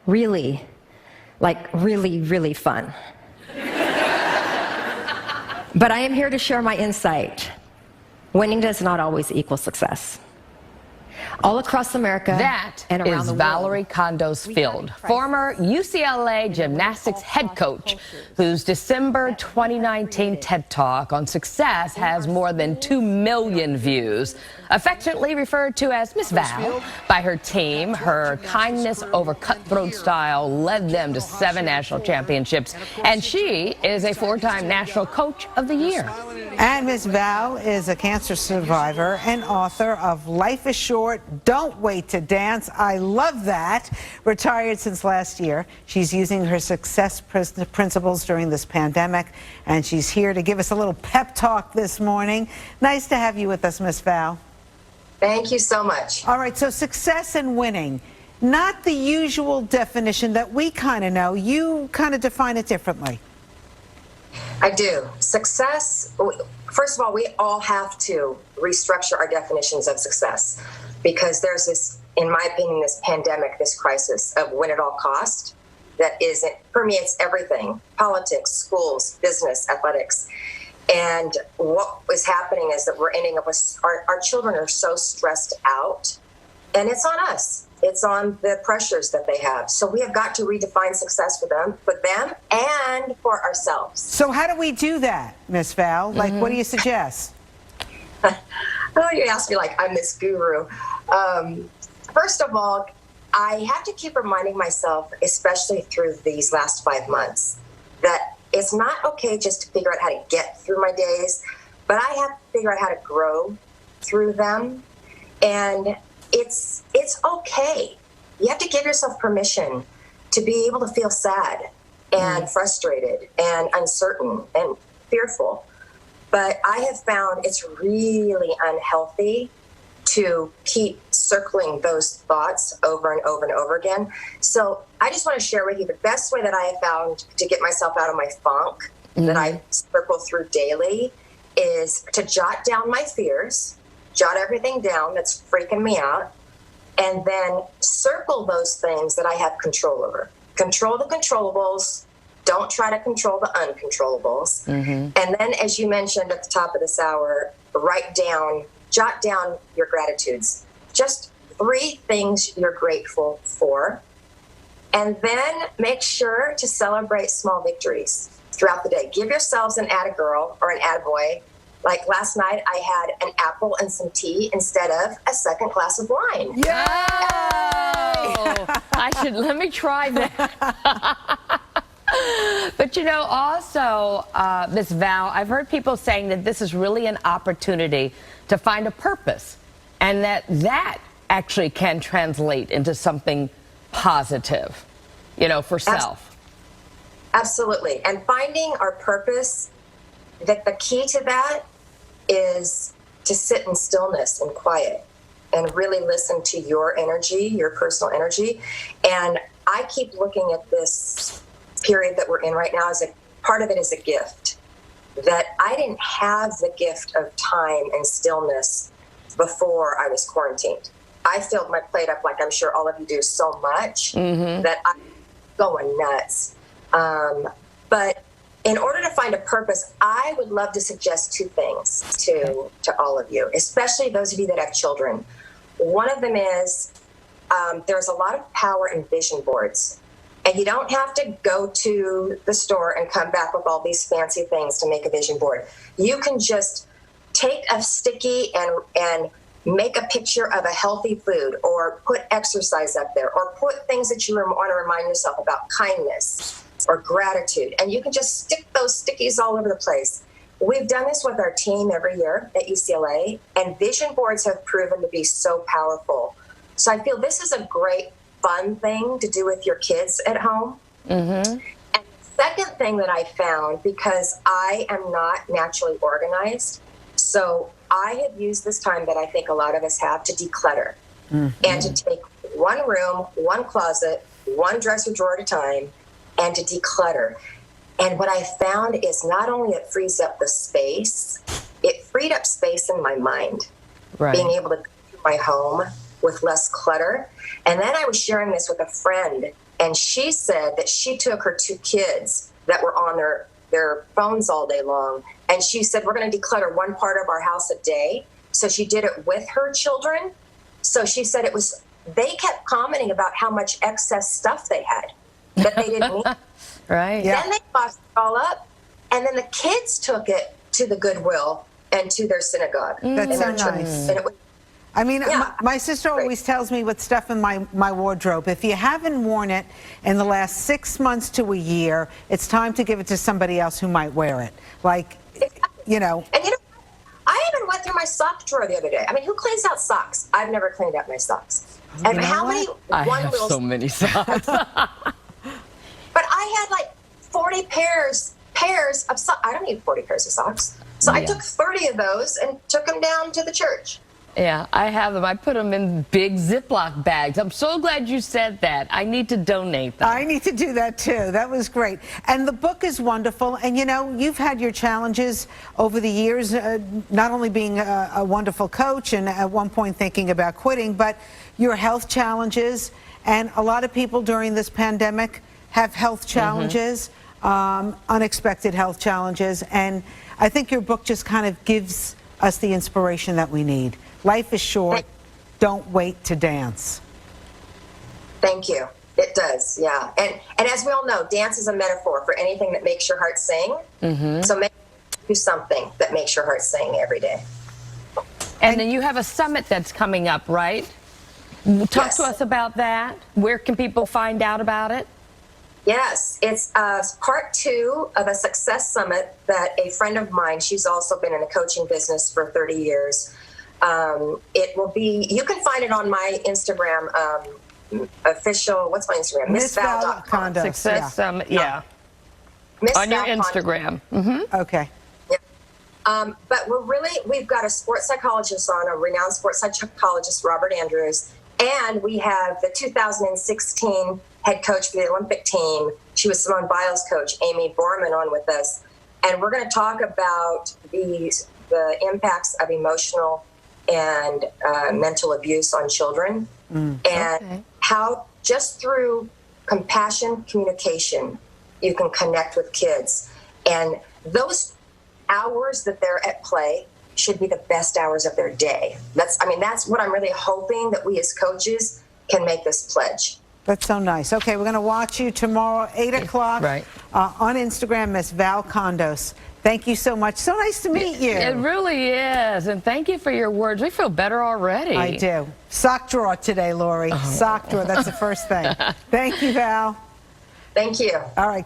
really, really, really fun. But I am here to share my insight. Winning does not always equal success. All across America and around the world. Valorie Kondos Field, former UCLA gymnastics head coach, whose December 2019 TED Talk on success has more than 2 million views. Affectionately referred to as Miss Val by her team, her kindness over cutthroat style led them to 7 national championships, and she is a 4-time National Coach of the Year. And Miss Val is a cancer survivor and author of Life is Short, Don't Wait to Dance. I love that. Retired since last year. She's using her success principles during this pandemic, and she's here to give us a little pep talk this morning. Nice to have you with us, Miss Val. Thank you so much. All right, so success and winning, not the usual definition that we kind of know. You kind of define it differently. I do. Success, first of all, we all have to restructure our definitions of success, because there's this, in my opinion, this pandemic, this crisis of win at all cost that permeates everything: politics, schools, business, athletics. And what is happening is that we're ending up with our children are so stressed out, and it's on us. It's on the pressures that they have. So we have got to redefine success for them and for ourselves. So how do we do that, Miss Val? Like, what do you suggest? Oh, you ask me like I'm this guru. First of all, I have to keep reminding myself, especially through these last 5 months, that it's not okay just to figure out how to get through my days, but I have to figure out how to grow through them. And it's okay. You have to give yourself permission to be able to feel sad and frustrated and uncertain and fearful. But I have found it's really unhealthy to keep circling those thoughts over and over and over again. So I just want to share with you the best way that I have found to get myself out of my funk that I circle through daily is to jot down my fears, jot everything down that's freaking me out, and then circle those things that I have control over. Control the controllables. Don't try to control the uncontrollables. And then, as you mentioned at the top of this hour, jot down your gratitudes. Just 3 things you're grateful for. And then make sure to celebrate small victories throughout the day. Give yourselves an atta-girl or an atta-boy. Like last night, I had an apple and some tea instead of a second glass of wine. Yay! Let me try that. But you know, also, Ms. Val, I've heard people saying that this is really an opportunity to find a purpose, and that actually can translate into something positive, you know, for self. Absolutely. And finding our purpose, that the key to that is to sit in stillness and quiet and really listen to your energy, your personal energy. And I keep looking at this period that we're in right now as part of it is a gift, that I didn't have the gift of time and stillness before I was quarantined. I filled my plate up, like I'm sure all of you do, so much that I'm going nuts. But in order to find a purpose, I would love to suggest 2 things to all of you, especially those of you that have children. One of them is there's a lot of power in vision boards. And you don't have to go to the store and come back with all these fancy things to make a vision board. You can just take a sticky and make a picture of a healthy food, or put exercise up there, or put things that you want to remind yourself about, kindness or gratitude. And you can just stick those stickies all over the place. We've done this with our team every year at UCLA, and vision boards have proven to be so powerful. So I feel this is a great fun thing to do with your kids at home. And the second thing that I found, because I am not naturally organized, so I have used this time that I think a lot of us have to declutter and to take one room, one closet, one dresser drawer at a time, and to declutter. And what I found is not only it frees up the space, it freed up space in my mind. Being able to go through my home with less clutter. And then I was sharing this with a friend, and she said that she took her 2 kids that were on their phones all day long, and she said, we're going to declutter one part of our house a day. So she did it with her children. So she said they kept commenting about how much excess stuff they had that they didn't need. Right. Then they boxed it all up, and then the kids took it to the Goodwill and to their synagogue. That's so nice. And it was, I mean, my sister always tells me what stuff in my wardrobe. If you haven't worn it in the last 6 months to a year, it's time to give it to somebody else who might wear it. Like, you know. And you know, I even went through my sock drawer the other day. I mean, who cleans out socks? I've never cleaned out my socks. And how many I have so many socks. But I had like 40 pairs of socks. I don't need 40 pairs of socks. So I took 30 of those and took them down to the church. Yeah, I have them. I put them in big Ziploc bags. I'm so glad you said that. I need to donate them. I need to do that too. That was great. And the book is wonderful. And you know, you've had your challenges over the years, not only being a wonderful coach and at one point thinking about quitting, but your health challenges. And a lot of people during this pandemic have health challenges, unexpected health challenges. And I think your book just kind of gives us the inspiration that we need. Life is short. Don't wait to dance. Thank you. It does, yeah. And as we all know, dance is a metaphor for anything that makes your heart sing. So do something that makes your heart sing every day. And then you have a summit that's coming up, right? Talk to us about that. Where can people find out about it? Yes, it's part 2 of a success summit that a friend of mine, she's also been in the coaching business for 30 years. It will be, you can find it on my Instagram, official, what's my Instagram? Miss Val Kondos. Success Summit, yeah. Miss On your Val Instagram. Okay. But we've got a sports psychologist on, a renowned sports psychologist, Robert Andrews, and we have the 2016 head coach for the Olympic team. She was Simone Biles' coach, Amy Borman, on with us. And we're going to talk about the impacts of emotional and mental abuse on children, and how just through compassion communication, you can connect with kids. And those hours that they're at play should be the best hours of their day. That's what I'm really hoping, that we as coaches can make this pledge. That's so nice. Okay, we're going to watch you tomorrow, 8 o'clock on Instagram, Miss Val Kondos. Thank you so much. So nice to meet you. It really is. And thank you for your words. We feel better already. I do. Sock drawer today, Lori. Sock drawer. That's the first thing. Thank you, Val. Thank you. All right.